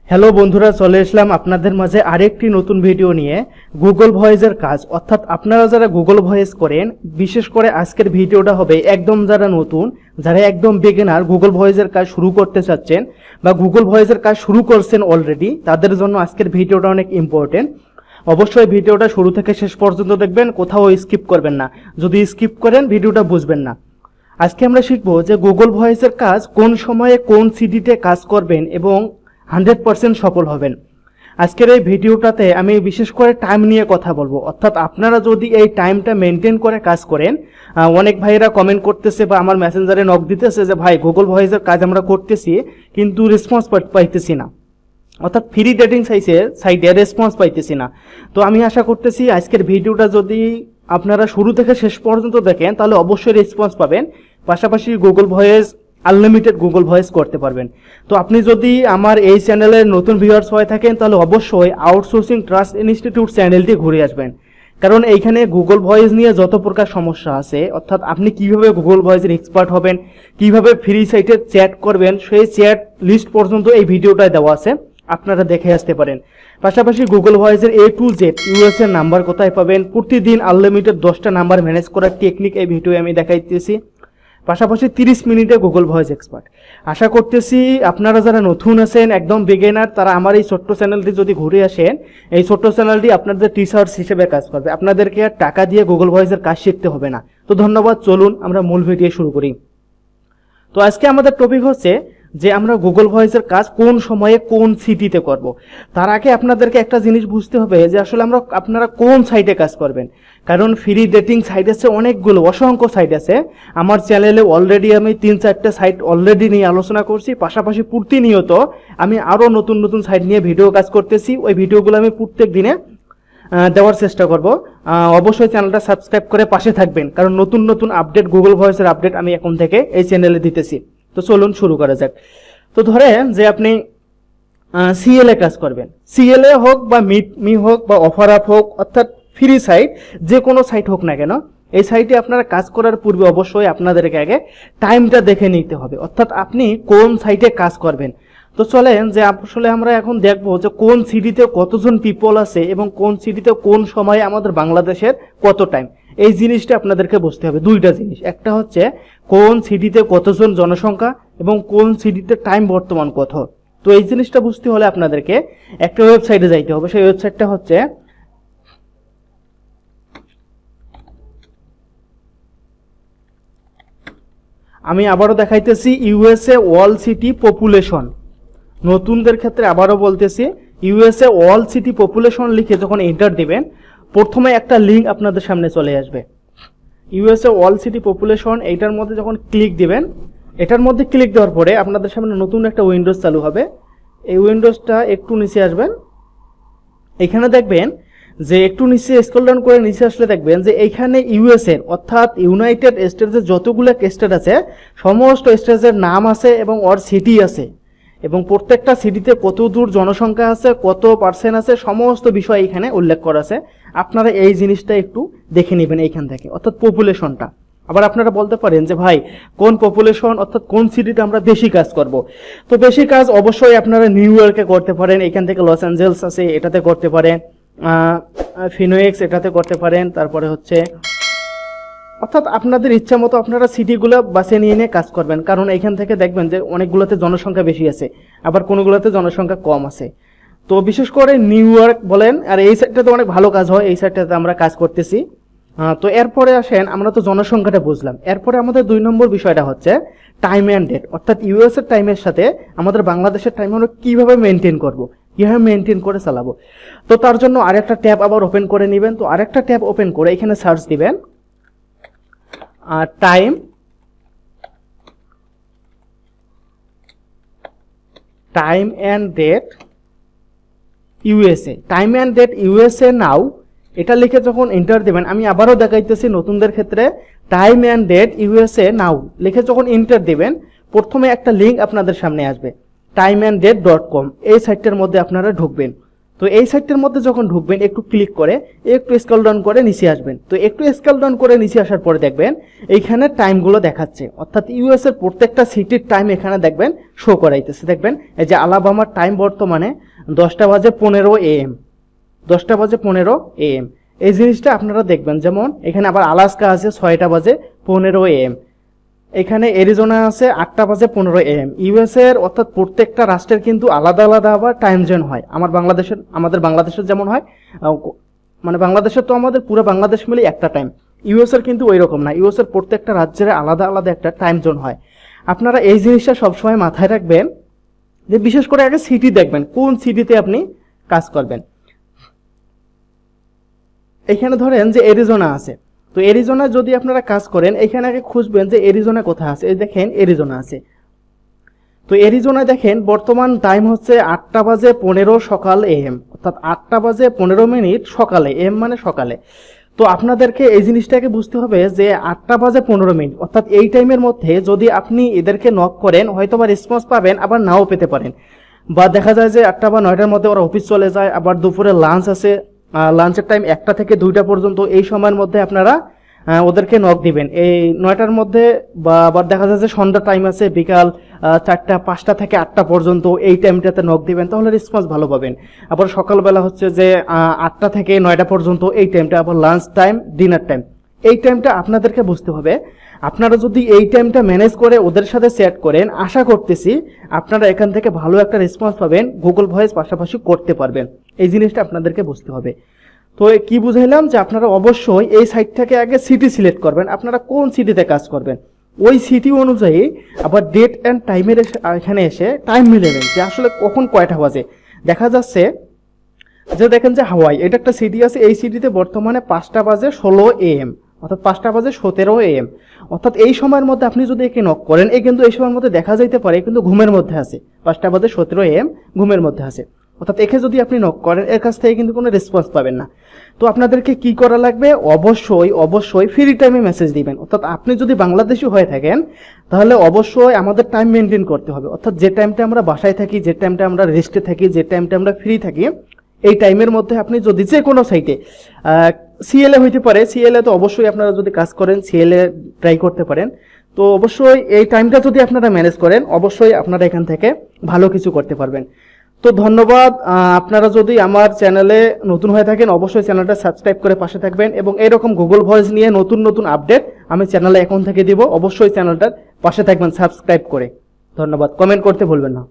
Hello বন্ধুরা, চলে আসলাম আপনাদের মাঝে আরেকটি নতুন ভিডিও নিয়ে গুগল ভয়েসের কাজ। অর্থাৎ আপনারা যারা গুগল ভয়েস করেন, বিশেষ করে আজকের ভিডিওটা হবে একদম যারা নতুন, যারা একদম বিগিনার গুগল ভয়েসের কাজ শুরু করতে চাচ্ছেন বা গুগল ভয়েসের কাজ শুরু করছেন অলরেডি, তাদের জন্য আজকের ভিডিওটা অনেক ইম্পর্টেন্ট। অবশ্যই ভিডিওটা শুরু থেকে শেষ পর্যন্ত দেখবেন, কোথাও স্কিপ করবেন না। যদি স্কিপ করেন ভিডিওটা বুঝবেন না। আজকে আমরা শিখবো যে গুগল ভয়েসের কাজ কোন সময়ে কোন সিটিতে কাজ করবেন এবং 100% সফল হবেন। আজকের এই ভিডিওটাতে আমি বিশেষ করে টাইম নিয়ে কথা বলবো। অর্থাৎ আপনারা যদি এই টাইমটা মেনটেন করে কাজ করেন, অনেক ভাইয়েরা কমেন্ট করতেছে বা আমার মেসেঞ্জারে নক দিতেছে যে ভাই গুগল ভয়েসের কাজ আমরা করতেছি কিন্তু রেসপন্স পাইতেছি না, অর্থাৎ ফ্রি ডেটিং সাইটে রেসপন্স পাইতেছি না। তো আমি আশা করতেছি আজকের ভিডিওটা যদি আপনারা শুরু থেকে শেষ পর্যন্ত দেখেন তাহলে অবশ্যই রেসপন্স পাবেন, পাশাপাশি Google voice unlimited Google voice করতে পারবেন। তো আপনি যদি আমার এই চ্যানেলের নতুন ভিউয়ার্স হয়ে থাকেন তাহলে অবশ্যই আউটসোর্সিং ট্রাস্ট ইনস্টিটিউট চ্যানেলটি ঘুরে আসবেন, কারণ এইখানে গুগল ভয়েস নিয়ে যত প্রকার সমস্যা আছে, অর্থাৎ আপনি কিভাবে গুগল ভয়েসের এক্সপার্ট হবেন, কিভাবে ফ্রি সাইটে চ্যাট করবেন, সেই চ্যাট লিস্ট পর্যন্ত এই ভিডিওটায় দেওয়া আছে, আপনারা দেখে আসতে পারেন। পাশাপাশি গুগল ভয়েসের A to Z ইউএস এর নাম্বার কোথায় পাবেন, প্রতিদিন আনলিমিটেড 10টা নাম্বার ম্যানেজ করার টেকনিক এই ভিডিওয়ে আমি দেখাইতেছি। পাশাপাশি 30 মিনিটে গুগল ভয়েস এক্সপার্ট। আশা করতেছি আপনারা যারা নতুন আছেন, একদম বিগিনার, তারা আমার এই ছোট্ট চ্যানেলটি যদি ঘুরে আসেন, এই ছোট্ট চ্যানেলটি আপনাদের টিচার্স হিসেবে কাজ করবে। আপনাদেরকে আর টাকা দিয়ে গুগল ভয়েসের কাজ শিখতে হবে না। তো ধন্যবাদ, চলুন আমরা মূল ভিডিও শুরু করি। তো আজকে আমাদের টপিক হচ্ছে যে আমরা গুগল ভয়েসের কাজ কোন সময়ে কোন সিটিতে করব। তার আগে আপনাদেরকে একটা জিনিস বুঝতে হবে যে আসলে আপনারা কোন সাইটে কাজ করবেন, কারণ ফ্রি ডেটিং সাইট আছে অনেকগুলো, অসংখ্য সাইট আছে। আমার চ্যানেলে অলরেডি আমি 3-4টে সাইট অলরেডি নিয়ে আলোচনা করছি, পাশাপাশি প্রতিনিয়ত আমি আরও নতুন নতুন সাইট নিয়ে ভিডিও কাজ করতেছি। ওই ভিডিওগুলো আমি প্রত্যেক দিনে দেওয়ার চেষ্টা করব। অবশ্যই চ্যানেলটা সাবস্ক্রাইব করে পাশে থাকবেন, কারণ নতুন নতুন আপডেট, গুগল ভয়েসের আপডেট আমি এখন থেকে এই চ্যানেলে দিতেছি। তো চলুন শুরু করা যাক। তো ধরেন যে আপনি সিএলএ কাজ করবেন, সিএলএ হোক বা মিটমি হোক বা অফার আপ হোক, অর্থাৎ ফ্রি সাইট, যে কোনো সাইট হোক না কেন, এই সাইটে আপনারা কাজ করার পূর্বে অবশ্যই আপনাদেরকে আগে টাইমটা দেখে নিতে হবে, অর্থাৎ আপনি কোন সাইটে কাজ করবেন। তো চলেন যে আসলে আমরা এখন দেখবো যে কোন সিটিতে কতজন পিপল আছে এবং কোন সিটিতে কোন সময়ে আমাদের বাংলাদেশের কত টাইম। এই জিনিসটা আপনাদেরকে বুঝতে হবে। দুইটা জিনিস, একটা হচ্ছে কোন সিটিতে কতজন জনসংখ্যা এবং কোন সিটিতে টাইম বর্তমান কত। তো এই জিনিসটা বুঝতে হলে আপনাদেরকে একটা ওয়েবসাইটে যাইতে হবে। সেই ওয়েবসাইটটা হচ্ছে আমি আবারও দেখাইতেছি ইউএসএ ওয়াল সিটি পপুলেশন। নতুনদের ক্ষেত্রে আবারও বলতেছি, ইউএসএ ওয়াল সিটি পপুলেশন লিখে যখন এন্টার দিবেন, প্রথমে একটা লিঙ্ক আপনাদের সামনে চলে আসবে, ইউএসএ ওয়াল সিটি পপুলেশন। এইটার মধ্যে যখন ক্লিক দিবেন, এটার মধ্যে ক্লিক দেওয়ার পরে আপনাদের সামনে নতুন একটা উইন্ডোজ চালু হবে। এই উইন্ডোজটা একটু নিচে আসবেন, এখানে দেখবেন যে একটু নিচে স্ক্রল ডাউন করে নিচে আসলে দেখবেন যে এইখানে ইউএসএ অর্থাৎ ইউনাইটেড স্টেটসের যতগুলো স্টেট আছে সমস্ত স্টেটের নাম আছে এবং ওর সিটি আছে, এবং প্রত্যেকটা সিটিতে কত দূর জনসংখ্যা আছে, কত পার্সেন্ট আছে, সমস্ত বিষয় এখানে উল্লেখ করা আছে। আপনারা এই জিনিসটা একটু দেখে নেবেন এইখান থেকে, অর্থাৎ পপুলেশনটা। আবার আপনারা বলতে পারেন যে ভাই কোন পপুলেশন অর্থাৎ কোন সিটিতে আমরা বেশি কাজ করব। তো বেশি কাজ অবশ্যই আপনারা নিউ ইয়র্কে করতে পারেন, এখান থেকে লস অ্যাঞ্জেলস আছে এটাতে করতে পারেন, ফিনোক্স এটাতে করতে পারেন, তারপরে হচ্ছে অর্থাৎ আপনাদের ইচ্ছা মতো আপনারা সিটিগুলো বাছে নিয়ে নিয়ে কাজ করবেন, কারণ এখান থেকে দেখবেন যে অনেকগুলোতে জনসংখ্যা বেশি আছে, আবার কোনোগুলোতে জনসংখ্যা কম আছে। তো বিশেষ করে নিউ ইয়র্ক বলেন, আর এই সাইডটাতে অনেক ভালো কাজ হয়, এই সাইডটাতে আমরা কাজ করতেছি। তো এরপরে আসেন, আমরা তো জনসংখ্যাটা বুঝলাম, এরপরে আমাদের 2 নম্বর বিষয়টা হচ্ছে টাইম অ্যান্ড ডেট, অর্থাৎ ইউএস এর টাইমের সাথে আমাদের বাংলাদেশের টাইম আমরা কিভাবে মেনটেন করব, কিভাবে মেনটেন করে চালাবো। তো তার জন্য আরেকটা ট্যাব আবার ওপেন করে নেবেন। তো আরেকটা ট্যাব ওপেন করে এখানে সার্চ দিবেন time and date USA, time and date USA now, এটা লিখে যখন এন্টার দেবেন, আমি আবারও দেখাইতেছি নতুনদের ক্ষেত্রে, টাইম অ্যান্ড ডেট ইউএসএ নাও লিখে যখন এন্টার দেবেন, প্রথমে একটা লিঙ্ক আপনাদের সামনে আসবে timeanddate.com। এই সাইটটার মধ্যে আপনারা ঢুকবেন। তো এই সাইটটার মধ্যে যখন ঢুকবেন একটু ক্লিক করে একটু স্ক্রল ডাউন করে নিচে আসবেন। তো একটু স্ক্রল ডাউন করে নিচে আসার পরে দেখবেন এইখানে টাইমগুলো দেখাচ্ছে, অর্থাৎ ইউএস এর প্রত্যেকটা সিটির টাইম এখানে দেখবেন শো করাইতেছে। দেখবেন এই যে আলাবামার টাইম বর্তমানে 10:15 AM, 10:15 AM। এই জিনিসটা আপনারা দেখবেন। যেমন এখানে আবার আলাস্কা আছে 6:15 AM, এখানে এরিজোনা আছে 8:15 AM। ইউএস এর অর্থাৎ প্রত্যেকটা রাষ্ট্রের কিন্তু আলাদা আলাদা আবার টাইম জোন হয়। আমাদের বাংলাদেশের যেমন হয়, মানে বাংলাদেশের তো আমাদের পুরো বাংলাদেশ মিলে একটা টাইম, ইউএস এর কিন্তু ওই রকম না। ইউএস এর প্রত্যেকটা রাজ্যের আলাদা আলাদা একটা টাইম জোন হয়। আপনারা এই জিনিসটা সবসময় মাথায় রাখবেন যে বিশেষ করে আগে সিটি দেখবেন কোন সিটিতে আপনি কাজ করবেন। এখানে ধরেন যে এরিজোনা আছে, তো এরিজোনা যদি আপনারা কাজ করেন এখানে আগে খুঁজবেন যে এরিজোনা কোথায় আছে। এই দেখেন এরিজোনা আছে, তো এরিজোনায় দেখেন বর্তমান টাইম হচ্ছে 8:15 সকাল AM, অর্থাৎ 8:15 সকালে, এম মানে সকালে। তো আপনাদেরকে এই জিনিসটাকে বুঝতে হবে যে 8:15 অর্থাৎ এই টাইমের মধ্যে যদি আপনি এদেরকে নক করেন হয়তো বা রেসপন্স পাবেন, আবার নাও পেতে পারেন। বা দেখা যায় যে 8টা বা 9টার মধ্যে ওরা অফিস চলে যায়, আবার দুপুরে লাঞ্চ আছে, লাঞ্চের টাইম 1টা থেকে 2টা পর্যন্ত, এই সময়ের মধ্যে আপনারা ওদেরকে নক দিবেন। এই 9টার মধ্যে বা আবার দেখা যায় যে সন্ধ্যা টাইম আছে বিকাল 4টা 5টা থেকে 8টা পর্যন্ত, এই টাইমটাতে নক দিবেন, তাহলে রেসপন্স ভালো পাবেন। আবার সকালবেলা হচ্ছে যে 8টা থেকে 9টা পর্যন্ত এই টাইমটা, আবার লাঞ্চ টাইম, ডিনার টাইম, এই টাইমটা আপনাদেরকে বুঝতে হবে। আপনারা যদি এই টাইমটা ম্যানেজ করে ওদের সাথে সেট করেন, আশা করতেছি আপনারা এখান থেকে ভালো একটা রেসপন্স পাবেন, গুগল ভয়েস পাশাপাশি করতে পারবেন। এই জিনিসটা আপনাদেরকে বুঝতে হবে। তো কি বুঝাইলাম যে আপনারা অবশ্যই এই সাইট থেকে আগে সিটি সিলেক্ট করবেন, আপনারা কোন সিটিতে কাজ করবেন, ওই সিটি অনুযায়ী আবার ডেট অ্যান্ড টাইমের এখানে এসে টাইম মিলে নেন যে আসলে কখন কয়টা বাজে। দেখা যাচ্ছে যে দেখেন যে হাওয়াই, এটা একটা সিটি আছে, এই সিটিতে বর্তমানে 5:16 AM, অর্থাৎ 5:17 AM, অর্থাৎ এই সময়ের মধ্যে আপনি যদি একে নক করেন, এই কিন্তু এই সময়ের মধ্যে দেখা যাইতে পারে কিন্তু ঘুমের মধ্যে আছে, 5:17 AM ঘুমের মধ্যে আছে। অর্থাৎ একে যদি আপনি নক করেন এর কাছ থেকে কিন্তু কোনো রেসপন্স পাবেন না। তো আপনাদেরকে কি করা লাগবে, অবশ্যই ফ্রি টাইমে মেসেজ দিবেন। অর্থাৎ আপনি যদি বাংলাদেশি হয়ে থাকেন তাহলে অবশ্যই আমাদের টাইম মেনটেন করতে হবে, অর্থাৎ যে টাইমটা আমরা বাসায় থাকি, যে টাইমটা আমরা রেস্টে থাকি, যে টাইমটা আমরা ফ্রি থাকি, এই টাইমের মধ্যে আপনি যদি যে কোনো সাইটে সিএলএ হইতে পারে, সিএলএ তো অবশ্যই আপনারা যদি কাজ করেন সিএলএ ট্রাই করতে পারেন। তো অবশ্যই এই টাইমটা যদি আপনারা ম্যানেজ করেন অবশ্যই আপনারা এখান থেকে ভালো কিছু করতে পারবেন। তো ধন্যবাদ। আপনারা যদি আমার চ্যানেলে নতুন হয়ে থাকেন অবশ্যই চ্যানেলটা সাবস্ক্রাইব করে পাশে থাকবেন, এবং এরকম গুগল ভয়েস নিয়ে নতুন নতুন আপডেট আমি চ্যানেলে এখন থেকে দিব। অবশ্যই চ্যানেলটার পাশে থাকবেন সাবস্ক্রাইব করে। ধন্যবাদ। কমেন্ট করতে ভুলবেন না।